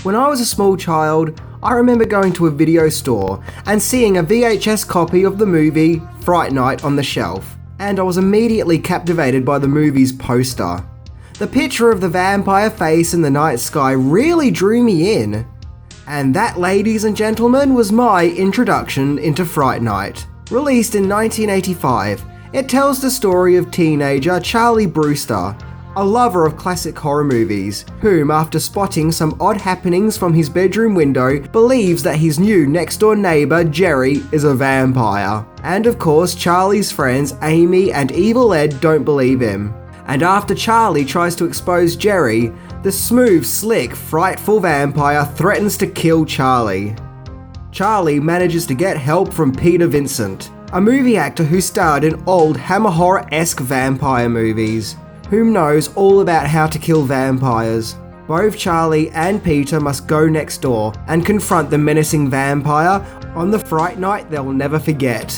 When I was a small child, I remember going to a video store and seeing a VHS copy of the movie Fright Night on the shelf, and I was immediately captivated by the movie's poster. The picture of the vampire face in the night sky really drew me in. And that, ladies and gentlemen, was my introduction into Fright Night. Released in 1985, it tells the story of teenager Charlie Brewster, a lover of classic horror movies, whom, after spotting some odd happenings from his bedroom window, believes that his new next-door neighbour Jerry is a vampire. And of course, Charlie's friends Amy and Evil Ed don't believe him. And after Charlie tries to expose Jerry, the smooth, slick, frightful vampire threatens to kill Charlie. Charlie manages to get help from Peter Vincent, a movie actor who starred in old Hammer Horror-esque vampire movies, whom knows all about how to kill vampires. Both Charlie and Peter must go next door and confront the menacing vampire on the Fright Night they'll never forget.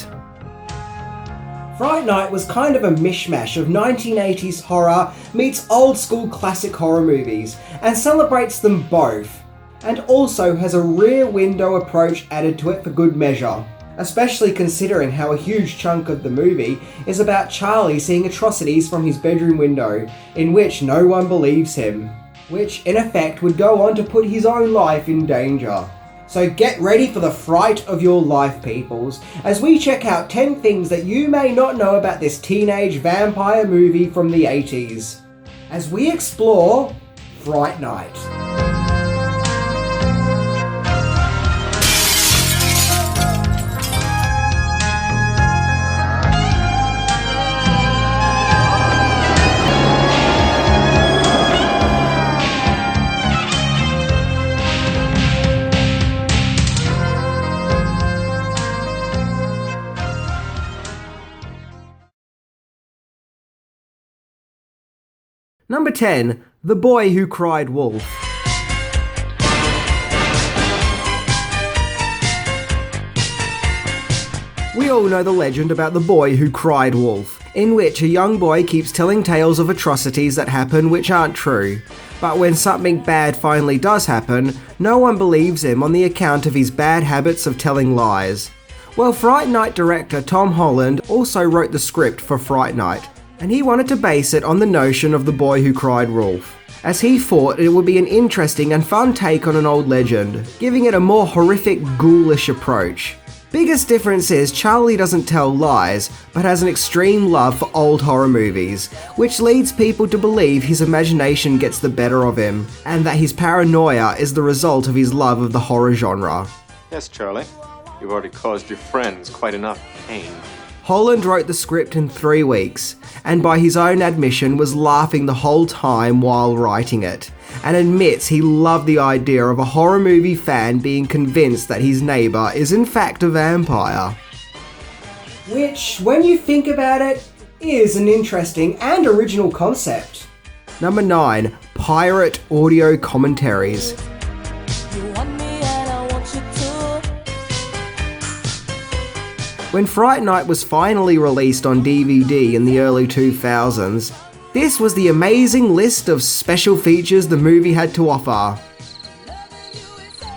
Fright Night was kind of a mishmash of 1980s horror meets old school classic horror movies, and celebrates them both, and also has a rear window approach added to it for good measure, especially considering how a huge chunk of the movie is about Charlie seeing atrocities from his bedroom window, in which no one believes him, which in effect would go on to put his own life in danger. So get ready for the fright of your life, peoples, as we check out 10 things that you may not know about this teenage vampire movie from the 80s, as we explore Fright Night. Number 10. The Boy Who Cried Wolf. We all know the legend about the boy who cried wolf, in which a young boy keeps telling tales of atrocities that happen which aren't true. But when something bad finally does happen, no one believes him on the account of his bad habits of telling lies. Well, Fright Night director Tom Holland also wrote the script for Fright Night, and he wanted to base it on the notion of the boy who cried wolf, as he thought it would be an interesting and fun take on an old legend, giving it a more horrific, ghoulish approach. Biggest difference is Charlie doesn't tell lies, but has an extreme love for old horror movies, which leads people to believe his imagination gets the better of him, and that his paranoia is the result of his love of the horror genre. Yes, Charlie. You've already caused your friends quite enough pain. Holland wrote the script in 3 weeks, and by his own admission was laughing the whole time while writing it, and admits he loved the idea of a horror movie fan being convinced that his neighbour is in fact a vampire. Which, when you think about it, is an interesting and original concept. Number 9. Pirate audio commentaries. When Fright Night was finally released on DVD in the early 2000s, this was the amazing list of special features the movie had to offer.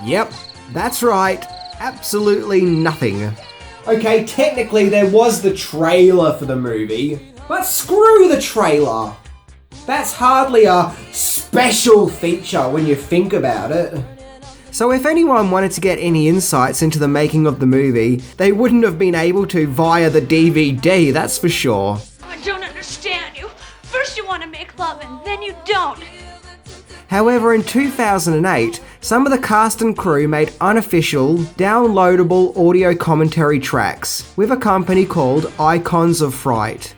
Yep, that's right, absolutely nothing. Okay, technically there was the trailer for the movie, but screw the trailer! That's hardly a special feature when you think about it. So if anyone wanted to get any insights into the making of the movie, they wouldn't have been able to via the DVD, that's for sure. I don't understand you. First you want to make love and then you don't. However, in 2008, some of the cast and crew made unofficial, downloadable audio commentary tracks with a company called Icons of Fright.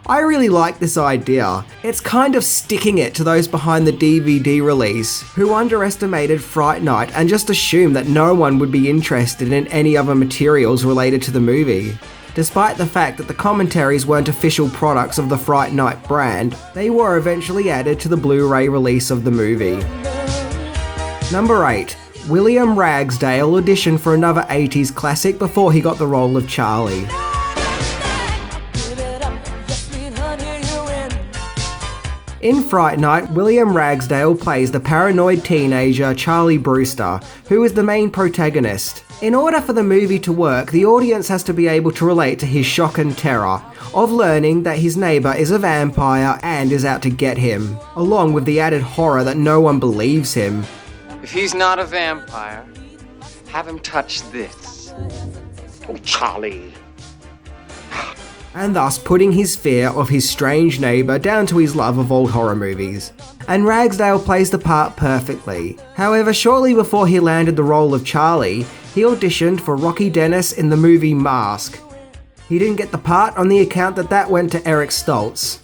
I really like this idea. It's kind of sticking it to those behind the DVD release, who underestimated Fright Night and just assumed that no one would be interested in any other materials related to the movie. Despite the fact that the commentaries weren't official products of the Fright Night brand, they were eventually added to the Blu-ray release of the movie. Number 8. William Ragsdale auditioned for another 80s classic before he got the role of Charlie. In Fright Night, William Ragsdale plays the paranoid teenager Charlie Brewster, who is the main protagonist. In order for the movie to work, the audience has to be able to relate to his shock and terror of learning that his neighbour is a vampire and is out to get him, along with the added horror that no one believes him. If he's not a vampire, have him touch this. Oh, Charlie. And thus putting his fear of his strange neighbour down to his love of old horror movies. And Ragsdale plays the part perfectly. However, shortly before he landed the role of Charlie, he auditioned for Rocky Dennis in the movie Mask. He didn't get the part on the account that went to Eric Stoltz.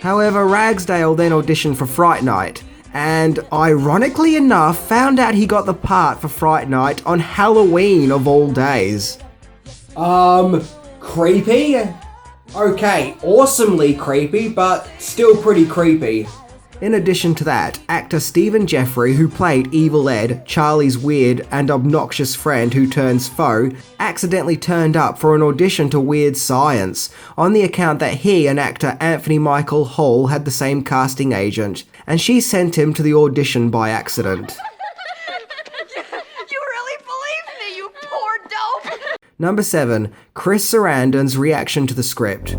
However, Ragsdale then auditioned for Fright Night, and ironically enough, found out he got the part for Fright Night on Halloween of all days. Creepy? Okay, awesomely creepy, but still pretty creepy. In addition to that, actor Stephen Jeffrey, who played Evil Ed, Charlie's weird and obnoxious friend who turns foe, accidentally turned up for an audition to Weird Science, on the account that he and actor Anthony Michael Hall had the same casting agent, and she sent him to the audition by accident. You really believe me, you poor dope! Number 7. Chris Sarandon's reaction to the script.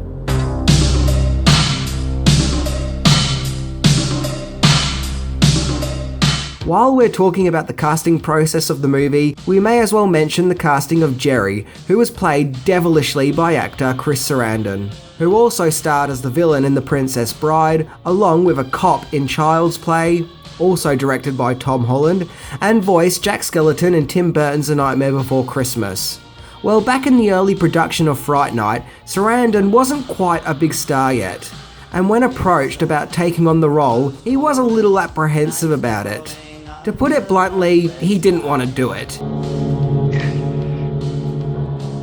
While we're talking about the casting process of the movie, we may as well mention the casting of Jerry, who was played devilishly by actor Chris Sarandon, who also starred as the villain in The Princess Bride, along with a cop in Child's Play, also directed by Tom Holland, and voiced Jack Skellington in Tim Burton's A Nightmare Before Christmas. Well, back in the early production of Fright Night, Sarandon wasn't quite a big star yet, and when approached about taking on the role, he was a little apprehensive about it. To put it bluntly, he didn't want to do it.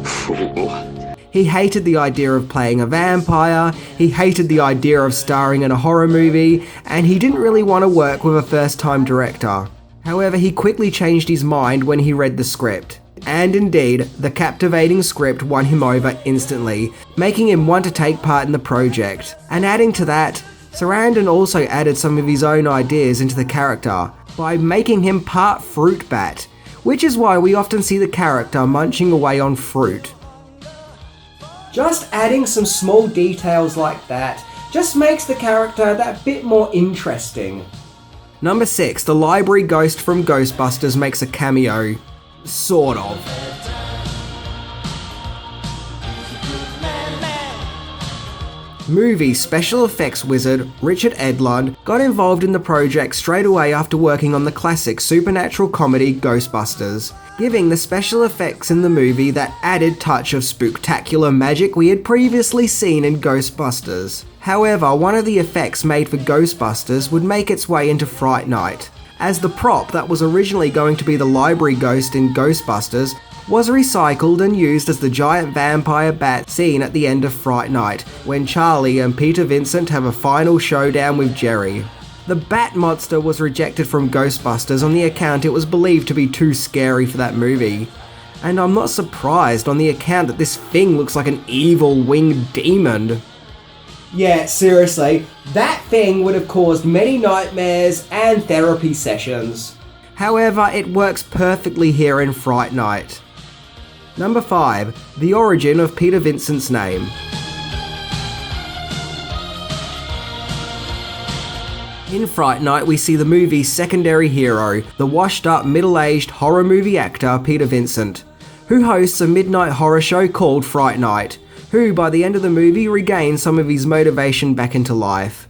Fool. He hated the idea of playing a vampire, he hated the idea of starring in a horror movie, and he didn't really want to work with a first-time director. However, he quickly changed his mind when he read the script. And indeed, the captivating script won him over instantly, making him want to take part in the project. And adding to that, Sarandon also added some of his own ideas into the character, by making him part fruit bat, which is why we often see the character munching away on fruit. Just adding some small details like that just makes the character that bit more interesting. Number 6, the library ghost from Ghostbusters makes a cameo. Sort of. Movie special effects wizard Richard Edlund got involved in the project straight away after working on the classic supernatural comedy Ghostbusters, giving the special effects in the movie that added touch of spooktacular magic we had previously seen in Ghostbusters. However, one of the effects made for Ghostbusters would make its way into Fright Night, as the prop that was originally going to be the library ghost in Ghostbusters was recycled and used as the giant vampire bat seen at the end of Fright Night, when Charlie and Peter Vincent have a final showdown with Jerry. The bat monster was rejected from Ghostbusters on the account it was believed to be too scary for that movie. And I'm not surprised on the account that this thing looks like an evil winged demon. Yeah, seriously, that thing would have caused many nightmares and therapy sessions. However, it works perfectly here in Fright Night. Number 5. The origin of Peter Vincent's name. In Fright Night, we see the movie's secondary hero, the washed-up, middle-aged horror movie actor Peter Vincent, who hosts a midnight horror show called Fright Night, who by the end of the movie regains some of his motivation back into life.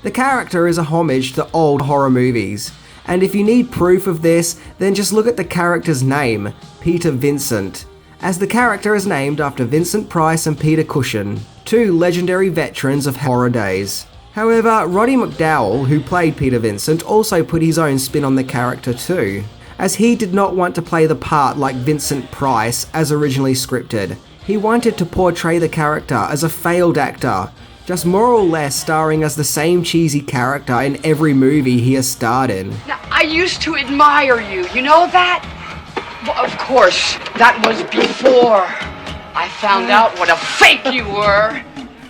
The character is a homage to old horror movies, and if you need proof of this, then just look at the character's name, Peter Vincent, as the character is named after Vincent Price and Peter Cushing, two legendary veterans of horror days. However, Roddy McDowall, who played Peter Vincent, also put his own spin on the character too, as he did not want to play the part like Vincent Price as originally scripted. He wanted to portray the character as a failed actor, just more or less starring as the same cheesy character in every movie he has starred in. Now, I used to admire you, you know that? Well, of course, that was before I found out what a fake you were.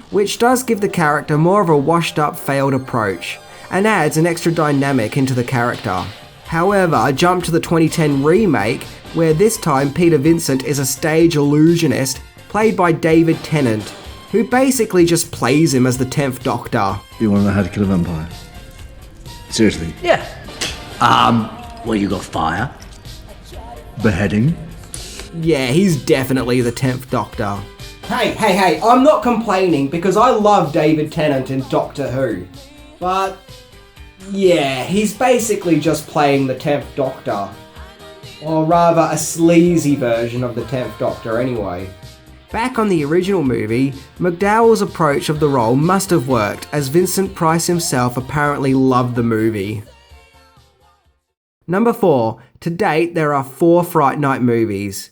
Which does give the character more of a washed up failed approach, and adds an extra dynamic into the character. However, jump to the 2010 remake, where this time Peter Vincent is a stage illusionist played by David Tennant, who basically just plays him as the 10th Doctor. You want to know how to kill a vampire? Seriously? Yeah. Well, you got fire. Beheading? Yeah, he's definitely the 10th Doctor. Hey, I'm not complaining because I love David Tennant in Doctor Who. But, yeah, he's basically just playing the 10th Doctor. Or rather, a sleazy version of the 10th Doctor anyway. Back on the original movie, McDowell's approach of the role must have worked, as Vincent Price himself apparently loved the movie. Number 4. To date, there are 4 Fright Night movies.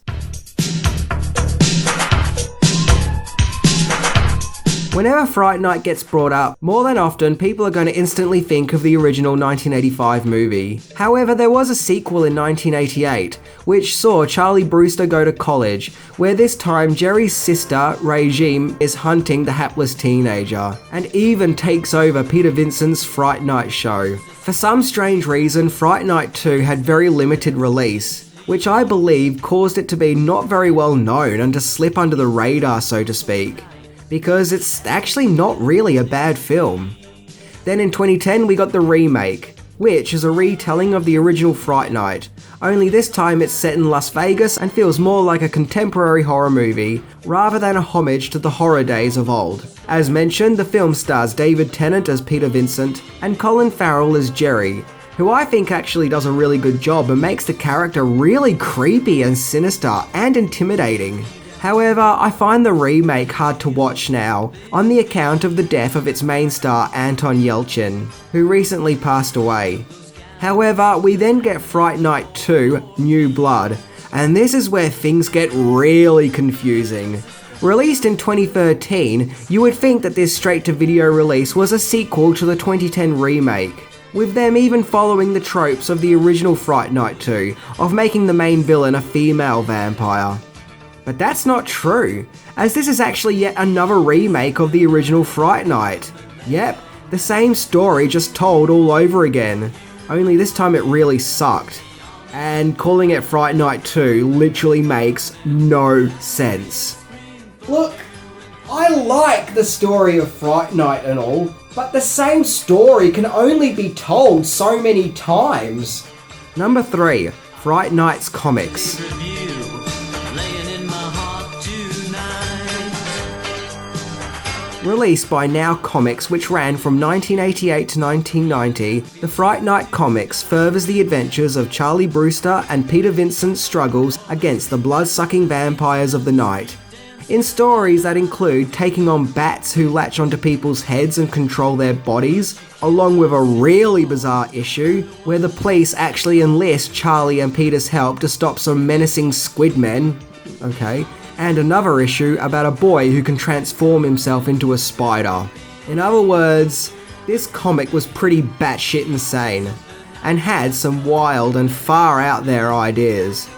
Whenever Fright Night gets brought up, more than often people are going to instantly think of the original 1985 movie. However, there was a sequel in 1988, which saw Charlie Brewster go to college, where this time Jerry's sister, Regine, is hunting the hapless teenager, and even takes over Peter Vincent's Fright Night show. For some strange reason, Fright Night 2 had very limited release, which I believe caused it to be not very well known and to slip under the radar, so to speak, because it's actually not really a bad film. Then in 2010 we got the remake, which is a retelling of the original Fright Night, only this time it's set in Las Vegas and feels more like a contemporary horror movie, rather than a homage to the horror days of old. As mentioned, the film stars David Tennant as Peter Vincent, and Colin Farrell as Jerry, who I think actually does a really good job and makes the character really creepy and sinister and intimidating. However, I find the remake hard to watch now, on the account of the death of its main star Anton Yelchin, who recently passed away. However, we then get Fright Night 2, New Blood, and this is where things get really confusing. Released in 2013, you would think that this straight-to-video release was a sequel to the 2010 remake, with them even following the tropes of the original Fright Night 2, of making the main villain a female vampire. But that's not true, as this is actually yet another remake of the original Fright Night. Yep, the same story just told all over again, only this time it really sucked. And calling it Fright Night 2 literally makes no sense. Look, I like the story of Fright Night and all, but the same story can only be told so many times. Number 3. Fright Night's comics. Released by Now Comics, which ran from 1988 to 1990, the Fright Night comics furthers the adventures of Charlie Brewster and Peter Vincent's struggles against the blood-sucking vampires of the night. In stories that include taking on bats who latch onto people's heads and control their bodies, along with a really bizarre issue where the police actually enlist Charlie and Peter's help to stop some menacing squid men. Okay. And another issue about a boy who can transform himself into a spider. In other words, this comic was pretty batshit insane, and had some wild and far out there ideas.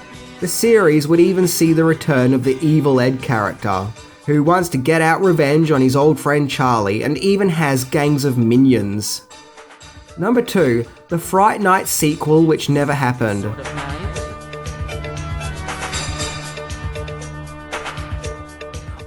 The series would even see the return of the Evil Ed character, who wants to get out revenge on his old friend Charlie and even has gangs of minions. Number 2, the Fright Night sequel which never happened.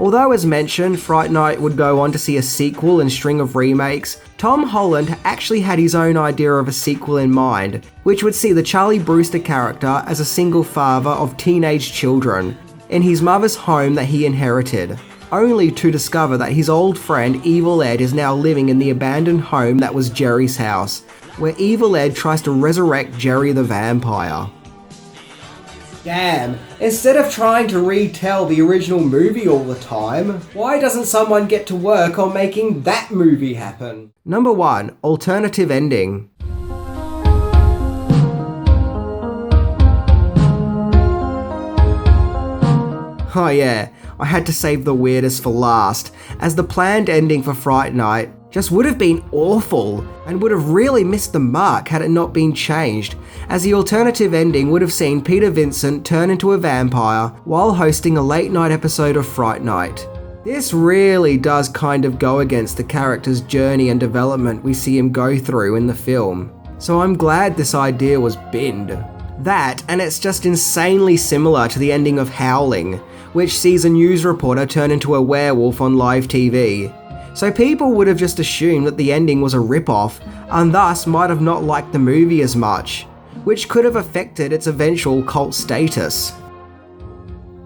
Although as mentioned, Fright Night would go on to see a sequel and string of remakes, Tom Holland actually had his own idea of a sequel in mind, which would see the Charlie Brewster character as a single father of teenage children, in his mother's home that he inherited, only to discover that his old friend Evil Ed is now living in the abandoned home that was Jerry's house, where Evil Ed tries to resurrect Jerry the vampire. Damn, instead of trying to retell the original movie all the time, why doesn't someone get to work on making that movie happen? Number 1, alternative ending. Oh yeah, I had to save the weirdest for last, as the planned ending for Fright Night just would have been awful, and would have really missed the mark had it not been changed, as the alternative ending would have seen Peter Vincent turn into a vampire while hosting a late night episode of Fright Night. This really does kind of go against the character's journey and development we see him go through in the film, so I'm glad this idea was binned. That, and it's just insanely similar to the ending of Howling, which sees a news reporter turn into a werewolf on live TV. So people would have just assumed that the ending was a rip-off, and thus might have not liked the movie as much, which could have affected its eventual cult status.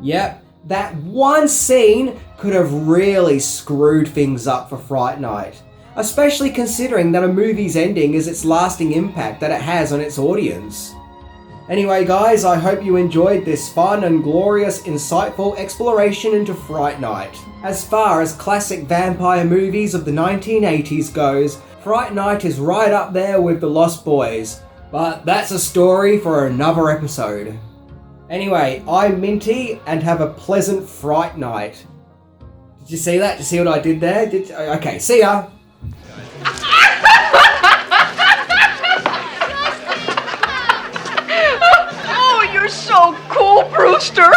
Yep, that one scene could have really screwed things up for Fright Night, especially considering that a movie's ending is its lasting impact that it has on its audience. Anyway guys, I hope you enjoyed this fun and glorious, insightful exploration into Fright Night. As far as classic vampire movies of the 1980s goes, Fright Night is right up there with The Lost Boys, but that's a story for another episode. Anyway, I'm Minty, and have a pleasant Fright Night. Did you see that? Did you see what I did there? Okay, see ya! Oh, you're so cool, Brewster.